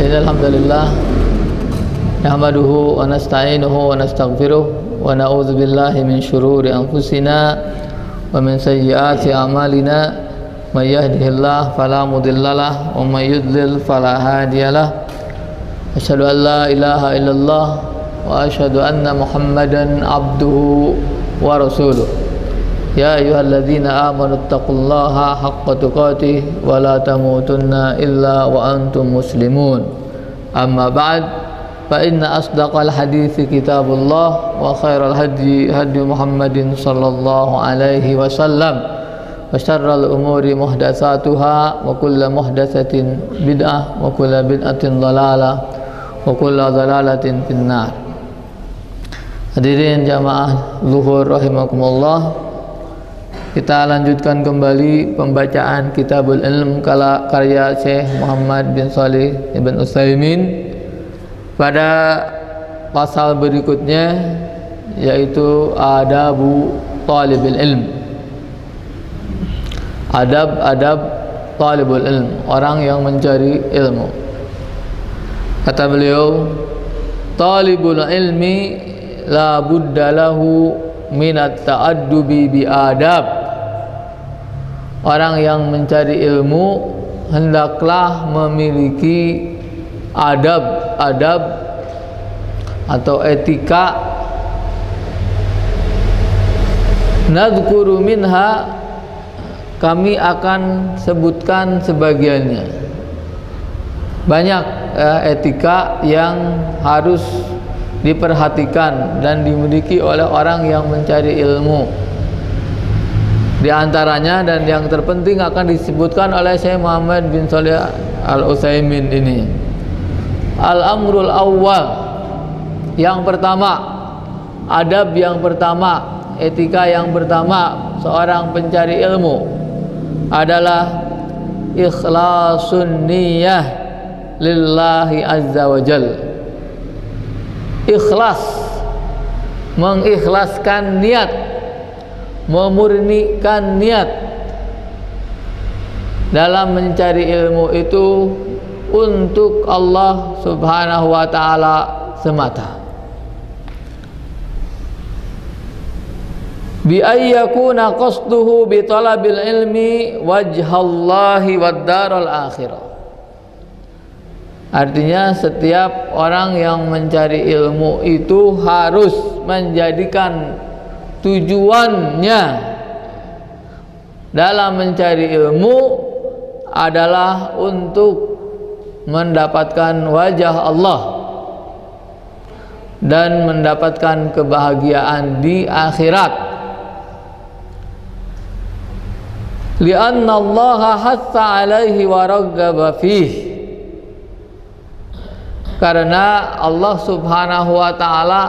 Alhamdulillah nahmaduhu wa nasta'inuhu wa nastaghfiruh wa na'udzu billahi min syururi anfusina wa min sayyiati a'malina may yahdihillahu fala mudhillalah wa may yudlil fala hadiyalah. Asyhadu an la ilaha illallah wa asyhadu anna Muhammadan abduhu wa rasuluh. Ya ayyuhalladzina amanu taqullaha haqqa tuqatih wa la tamutunna illa wa antum muslimun. Amma ba'd, fa inna asdaqal hadithi kitabullah wa khairal hadi hadi Muhammadin sallallahu alaihi wasallam wa syarral umuri muhdatsatuha wa kullu muhdatsatin bid'ah wa kullu bid'atin dhalalah wa kullu dhalalatin finnar. Hadirin jamaah zuhur rahimakumullah, kita lanjutkan kembali pembacaan Kitabul Ilm karya Syekh Muhammad bin Shalih Ibn Utsaimin pada pasal berikutnya, yaitu adabu talibil ilm. Adab talibul ilm, orang yang mencari ilmu. Kata beliau, talibul ilmi la budda lahu minat ta'addubi bi adab. Orang yang mencari ilmu hendaklah memiliki adab atau etika. Nadhkuru minha, kami akan sebutkan sebagiannya. Banyak etika yang harus diperhatikan dan dimiliki oleh orang yang mencari ilmu. Di antaranya dan yang terpenting akan disebutkan oleh Syekh Muhammad bin Shalih Al-Utsaimin ini. Al-amrul awwal, yang pertama, adab yang pertama, etika yang pertama seorang pencari ilmu adalah ikhlasun niyyah lillahi azza wa jalla. Ikhlas, mengikhlaskan niat, memurnikan niat dalam mencari ilmu itu untuk Allah Subhanahu wa ta'ala semata. Bi ayyakuna qasduhu bi talabil ilmi wajhallahi wad daral akhirah. Artinya setiap orang yang mencari ilmu itu harus menjadikan tujuannya dalam mencari ilmu adalah untuk mendapatkan wajah Allah dan mendapatkan kebahagiaan di akhirat. Li'anna Allah hatta alaihi wa raggaba fihi, karena Allah Subhanahu wa ta'ala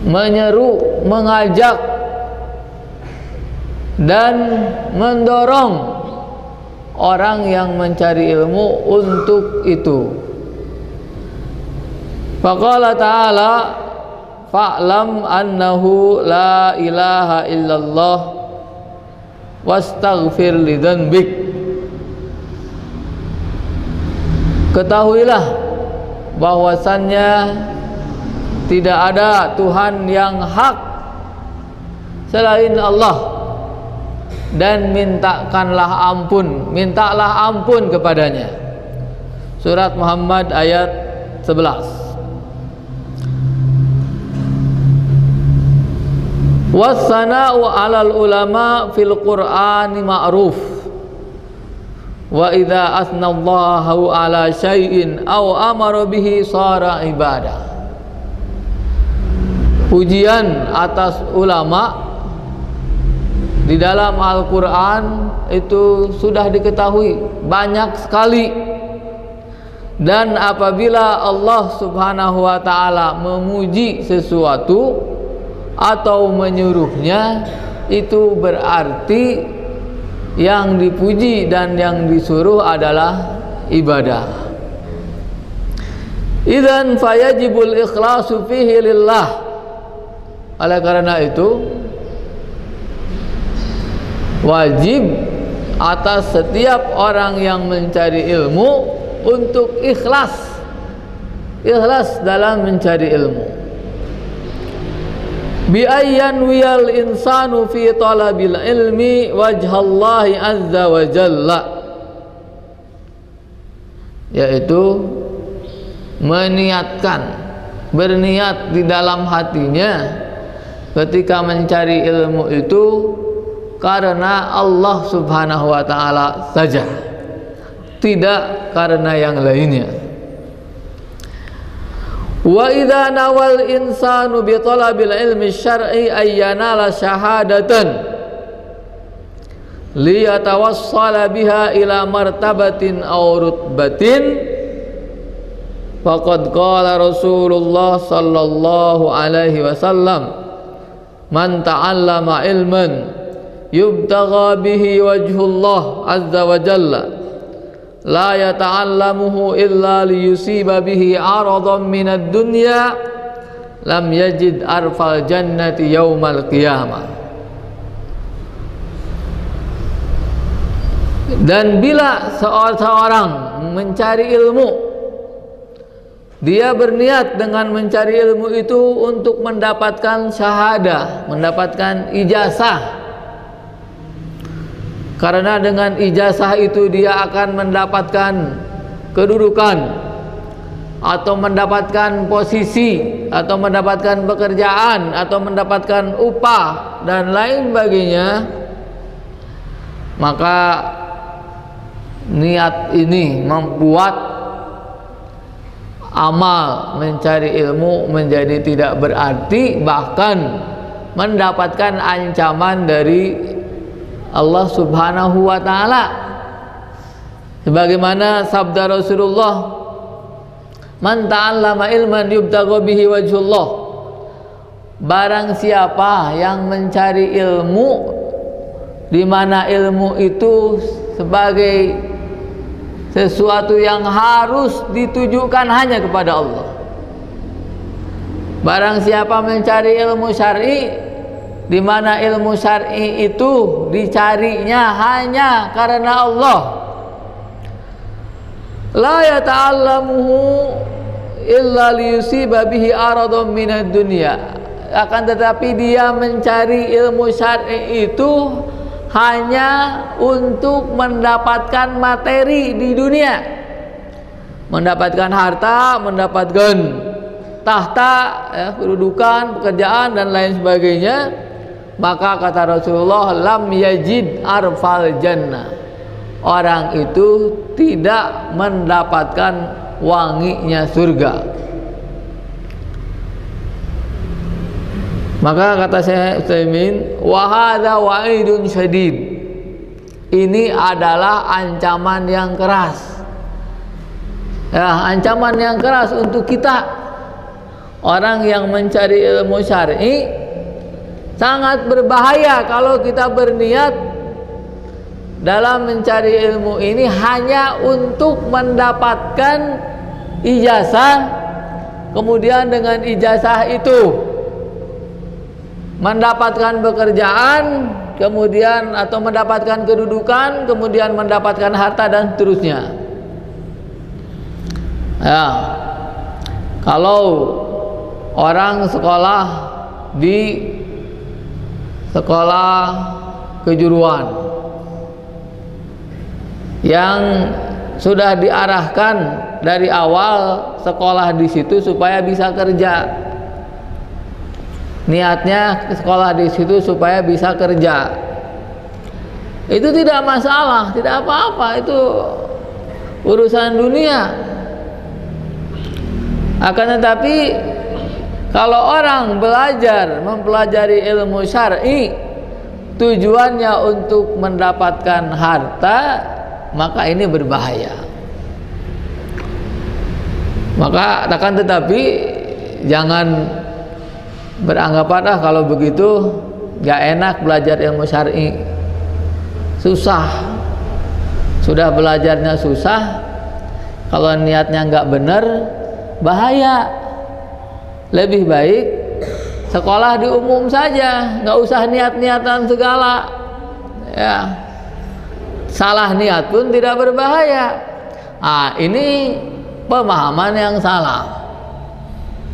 menyeru, mengajak dan mendorong orang yang mencari ilmu untuk itu. Faqala ta'ala fa'lam annahu la ilaha illallah wastaghfir li dzanbik. Ketahuilah bahwasannya tidak ada Tuhan yang hak selain Allah, dan mintalah ampun kepadanya. Surat Muhammad ayat 11. Wassana'u 'alal ulama fil Qur'ani ma'ruf, wa idza asnallahu 'ala syai'in aw amara bihi shara ibadah. Pujian atas ulama di dalam Al-Quran itu sudah diketahui banyak sekali, dan apabila Allah Subhanahu wa ta'ala memuji sesuatu atau menyuruhnya, itu berarti yang dipuji dan yang disuruh adalah ibadah. Idzan fayajibul ikhlasu fihi lillah. Oleh karena itu wajib atas setiap orang yang mencari ilmu untuk ikhlas dalam mencari ilmu. Bi ayyan wiyal insanu fi talabil ilmi wajhallahi azza wa jalla, yaitu berniat di dalam hatinya ketika mencari ilmu itu karena Allah subhanahu wa ta'ala saja, tidak karena yang lainnya. Wa idza nawal insanu bi talabil ilmi syar'i ayyanala syahadatan liyatawassala biha ila martabatin aw rutbatin faqad qala Rasulullah sallallahu alaihi wasallam man ta'allama ilman yubtagha bihi wajhullah azza wa jalla la yata'allamuhu illa liyusiba bihi 'aradan minad dunya lam yajid arfal jannati yaumal qiyamah. Dan bila seorang mencari ilmu, dia berniat dengan mencari ilmu itu untuk mendapatkan syahadah, mendapatkan ijazah. Karena dengan ijazah itu dia akan mendapatkan kedudukan atau mendapatkan posisi atau mendapatkan pekerjaan atau mendapatkan upah dan lain sebagainya. Maka niat ini membuat amal mencari ilmu menjadi tidak berarti, bahkan mendapatkan ancaman dari Allah subhanahu wa ta'ala, sebagaimana sabda Rasulullah, man ta'allama ilman yubtagha bihi wajhullah, barang siapa yang mencari ilmu di mana ilmu itu sebagai sesuatu yang harus ditujukan hanya kepada Allah. Barang siapa mencari ilmu syar'i di mana ilmu syar'i itu dicarinya hanya karena Allah, la yata'allamuhu illa liyusiba bihi aradan minad dunya, akan tetapi dia mencari ilmu syar'i itu hanya untuk mendapatkan materi di dunia, mendapatkan harta, mendapatkan tahta, ya, kedudukan, pekerjaan dan lain sebagainya. Maka kata Rasulullah, lam yajid arfal jannah, orang itu tidak mendapatkan wanginya surga. Maka kata Syekh Utsaimin, wa hadza wa'idun syadid, ini adalah ancaman yang keras, ya, ancaman yang keras untuk kita orang yang mencari ilmu syar'i. Sangat berbahaya kalau kita berniat dalam mencari ilmu ini hanya untuk mendapatkan ijazah, kemudian dengan ijazah itu mendapatkan pekerjaan, kemudian atau mendapatkan kedudukan, kemudian mendapatkan harta dan seterusnya. Ya, kalau orang sekolah di sekolah kejuruan yang sudah diarahkan dari awal sekolah di situ supaya bisa kerja, niatnya sekolah di situ supaya bisa kerja, itu tidak masalah, tidak apa-apa, itu urusan dunia. Akan tetapi kalau orang belajar mempelajari ilmu syar'i tujuannya untuk mendapatkan harta, maka ini berbahaya. Maka akan tetapi jangan beranggapan kalau begitu gak enak belajar ilmu syar'i, susah. Sudah belajarnya susah, kalau niatnya nggak benar bahaya. Lebih baik sekolah di umum saja, nggak usah niat-niatan segala, ya. salah niat pun tidak berbahaya. Ini pemahaman yang salah.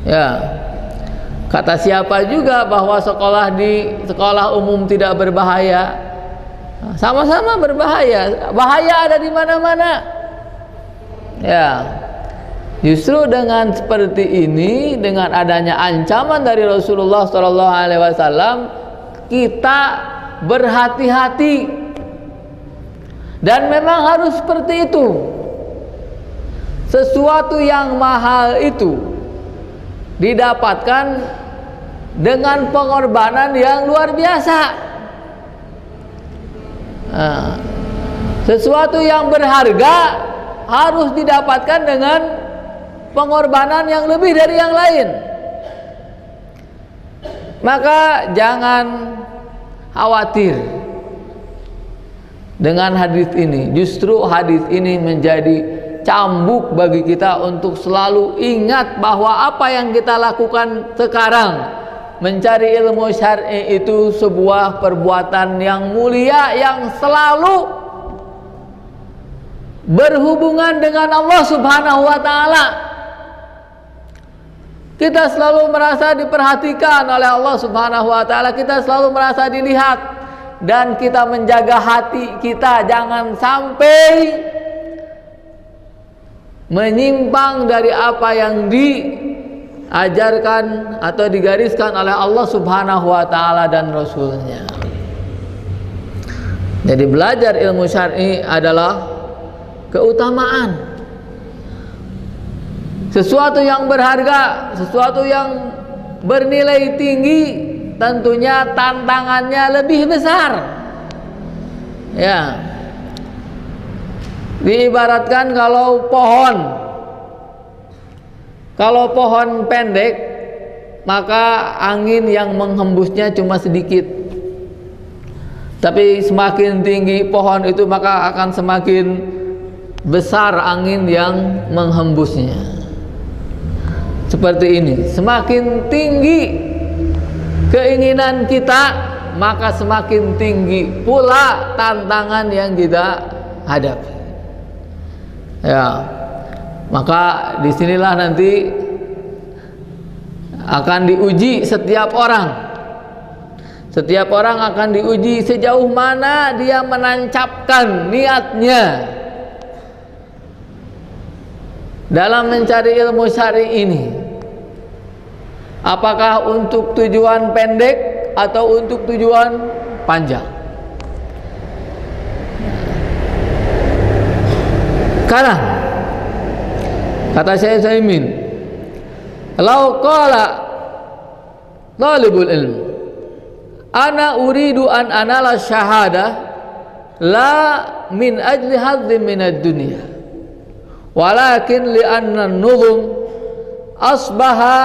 Ya, kata siapa juga bahwa sekolah umum tidak berbahaya? Sama-sama berbahaya. Bahaya ada di mana-mana. Ya, justru dengan seperti ini, dengan adanya ancaman dari Rasulullah SAW, kita berhati-hati. Dan memang harus seperti itu. Sesuatu yang mahal itu didapatkan dengan pengorbanan yang luar biasa. Sesuatu yang berharga harus didapatkan dengan pengorbanan yang lebih dari yang lain. Maka jangan khawatir dengan hadis ini. Justru hadis ini menjadi cambuk bagi kita untuk selalu ingat bahwa apa yang kita lakukan sekarang, mencari ilmu syar'i, itu sebuah perbuatan yang mulia yang selalu berhubungan dengan Allah Subhanahu wa Ta'ala. Kita selalu merasa diperhatikan oleh Allah Subhanahu wa Ta'ala, kita selalu merasa dilihat, dan kita menjaga hati kita jangan sampai menyimpang dari apa yang diajarkan atau digariskan oleh Allah Subhanahu wa Ta'ala dan Rasulnya. Jadi belajar ilmu syar'i adalah keutamaan, sesuatu yang berharga, sesuatu yang bernilai tinggi. Tentunya tantangannya lebih besar. Ya, diibaratkan kalau pohon pendek, maka angin yang menghembusnya cuma sedikit. Tapi semakin tinggi pohon itu, maka akan semakin besar angin yang menghembusnya. Seperti ini, semakin tinggi keinginan kita, maka semakin tinggi pula tantangan yang kita hadapi. Ya, maka disinilah nanti akan diuji setiap orang. Setiap orang akan diuji sejauh mana dia menancapkan niatnya dalam mencari ilmu syar'i ini. Apakah untuk tujuan pendek atau untuk tujuan panjang? Karena kata Syekh Utsaimin, "Lau qala talibul ilm, ana uridu an anala syahada la min ajli hadzin minad dunya, walakin li anna an-nuzum asbaha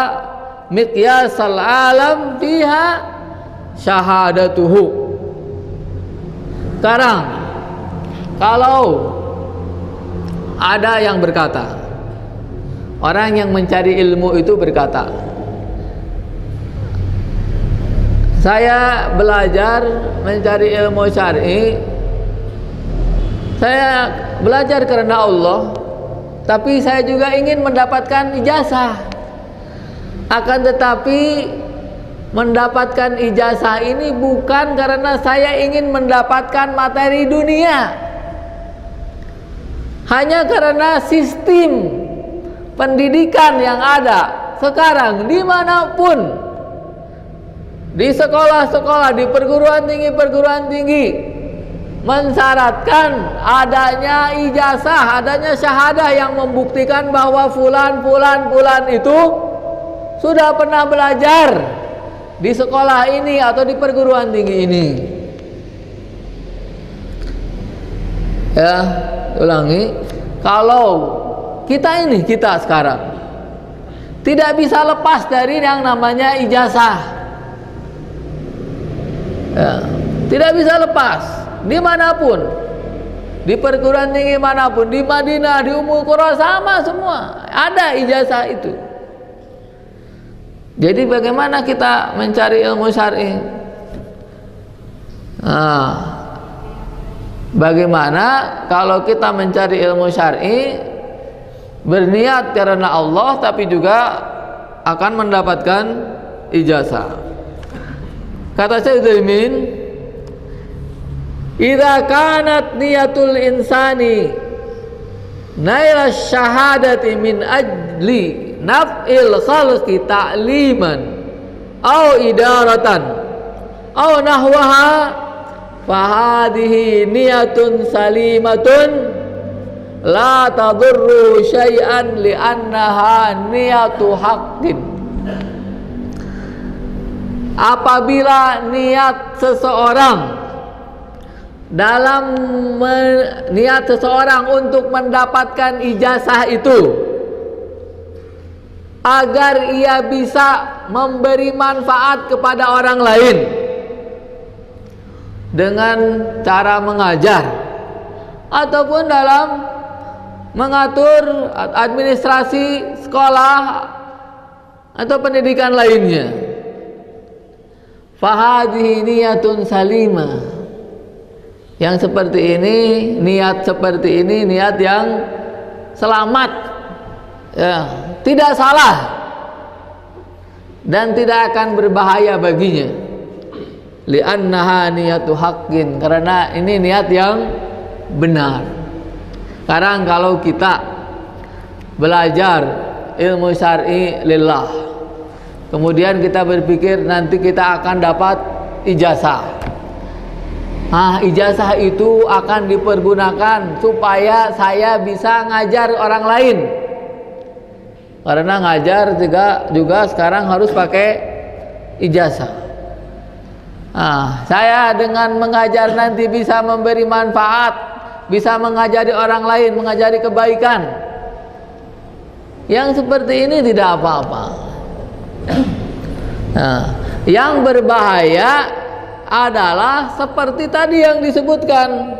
miqyasal alam fiha syahadatuhu." Sekarang kalau ada yang berkata, orang yang mencari ilmu itu berkata, saya belajar mencari ilmu syar'i, saya belajar karena Allah, tapi saya juga ingin mendapatkan ijazah. Akan tetapi mendapatkan ijazah ini bukan karena saya ingin mendapatkan materi dunia, hanya karena sistem pendidikan yang ada sekarang dimanapun, di sekolah-sekolah, di perguruan tinggi mensyaratkan adanya ijazah, adanya syahadah yang membuktikan bahwa fulan itu sudah pernah belajar di sekolah ini atau di perguruan tinggi ini. Ya, ulangi, kalau kita sekarang tidak bisa lepas dari yang namanya ijazah. Ya, tidak bisa lepas dimanapun, di perguruan tinggi manapun, di Madinah, di Ummul Qura, sama semua ada ijazah itu. Jadi bagaimana kita mencari ilmu syar'i? Bagaimana kalau kita mencari ilmu syar'i berniat karena Allah tapi juga akan mendapatkan ijazah. Kata Syekh Utsaimin, idza kanat niyatul insani naila syahadati min ajli naf'il khalqi ta'liman au idaratan au nahwaha fahadihi niyatun salimatun la tadurru syai'an li'annaha niyatu haqqin. Apabila niat seseorang niat seseorang untuk mendapatkan ijazah itu agar ia bisa memberi manfaat kepada orang lain dengan cara mengajar ataupun dalam mengatur administrasi sekolah atau pendidikan lainnya, fahadhihi niyatun salimah. Yang seperti ini, niat seperti ini, niat yang selamat, ya, tidak salah dan tidak akan berbahaya baginya. Li'annaha niyatu haqqin, karena ini niat yang benar. Sekarang kalau kita belajar ilmu syar'i lillah, kemudian kita berpikir nanti kita akan dapat ijazah. Ijazah itu akan dipergunakan supaya saya bisa ngajar orang lain. Karena ngajar juga sekarang harus pakai ijazah. Saya dengan mengajar nanti bisa memberi manfaat, bisa mengajari orang lain, mengajari kebaikan. Yang seperti ini tidak apa-apa. Yang berbahaya adalah seperti tadi yang disebutkan.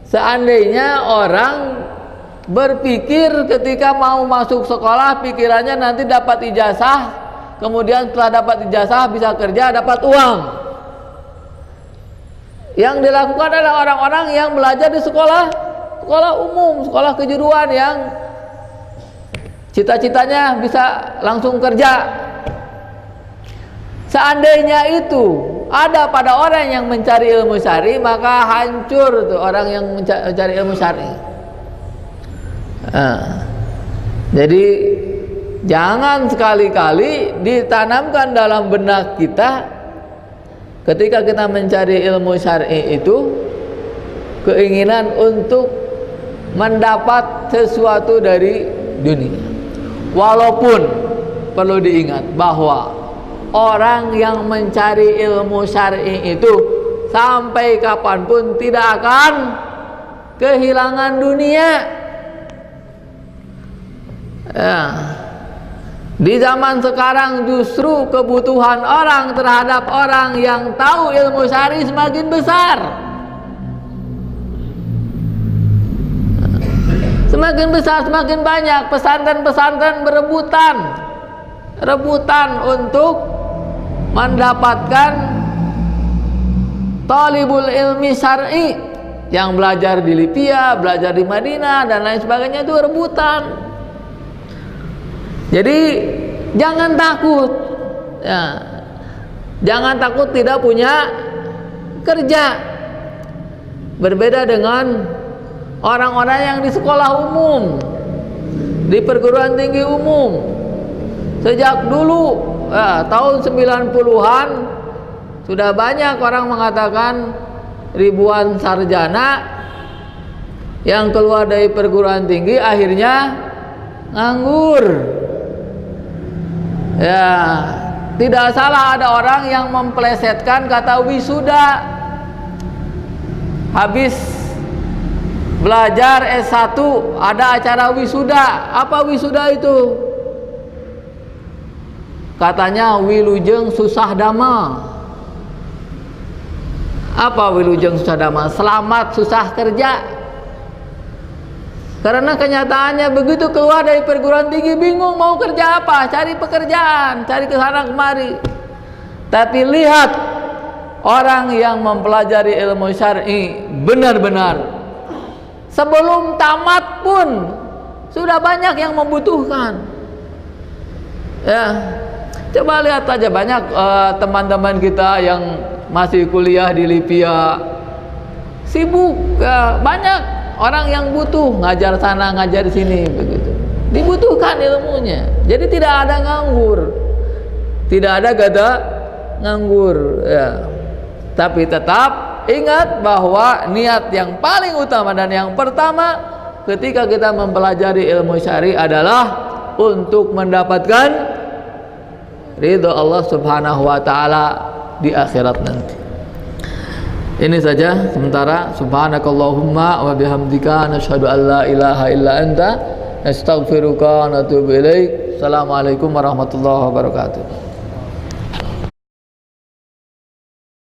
Seandainya orang berpikir ketika mau masuk sekolah, pikirannya nanti dapat ijazah, kemudian setelah dapat ijazah bisa kerja, dapat uang. Yang dilakukan adalah orang-orang yang belajar di sekolah umum, sekolah kejuruan yang cita-citanya bisa langsung kerja. Seandainya itu ada pada orang yang mencari ilmu syar'i, maka hancur tuh orang yang mencari ilmu syar'i. Jadi jangan sekali-kali ditanamkan dalam benak kita ketika kita mencari ilmu syar'i itu keinginan untuk mendapat sesuatu dari dunia. Walaupun perlu diingat bahwa orang yang mencari ilmu syar'i itu sampai kapanpun tidak akan kehilangan dunia. Di zaman sekarang justru kebutuhan orang terhadap orang yang tahu ilmu syar'i semakin besar. Semakin besar, semakin banyak pesantren-pesantren rebutan untuk mendapatkan talibul ilmi syar'i yang belajar di Libya, belajar di Madinah dan lain sebagainya, itu rebutan. Jadi jangan takut, jangan takut tidak punya kerja. Berbeda dengan orang-orang yang di sekolah umum, di perguruan tinggi umum. Sejak dulu tahun 90-an sudah banyak orang mengatakan ribuan sarjana yang keluar dari perguruan tinggi akhirnya nganggur. Tidak salah ada orang yang memplesetkan kata wisuda. Habis belajar S1 ada acara wisuda. Apa wisuda itu? Katanya wilujeng susah dama. Apa wilujeng susah dama? Selamat susah kerja. Karena kenyataannya begitu keluar dari perguruan tinggi bingung mau kerja apa, cari pekerjaan, cari kesana kemari. Tapi lihat orang yang mempelajari ilmu syar'i benar-benar sebelum tamat pun sudah banyak yang membutuhkan. Ya, coba lihat aja banyak teman-teman kita yang masih kuliah di Libya sibuk, banyak orang yang butuh ngajar sana ngajar sini begitu, dibutuhkan ilmunya. Jadi tidak ada nganggur, tidak ada kata nganggur ya. Tapi tetap ingat bahwa niat yang paling utama dan yang pertama ketika kita mempelajari ilmu syar'i adalah untuk mendapatkan ridho Allah Subhanahu wa taala di akhirat nanti. Ini saja sementara. Subhanakallahumma wa bihamdika nasyhadu an la ilaha illa anta nastaghfiruka wa natubu ilaik. Assalamualaikum warahmatullahi wabarakatuh.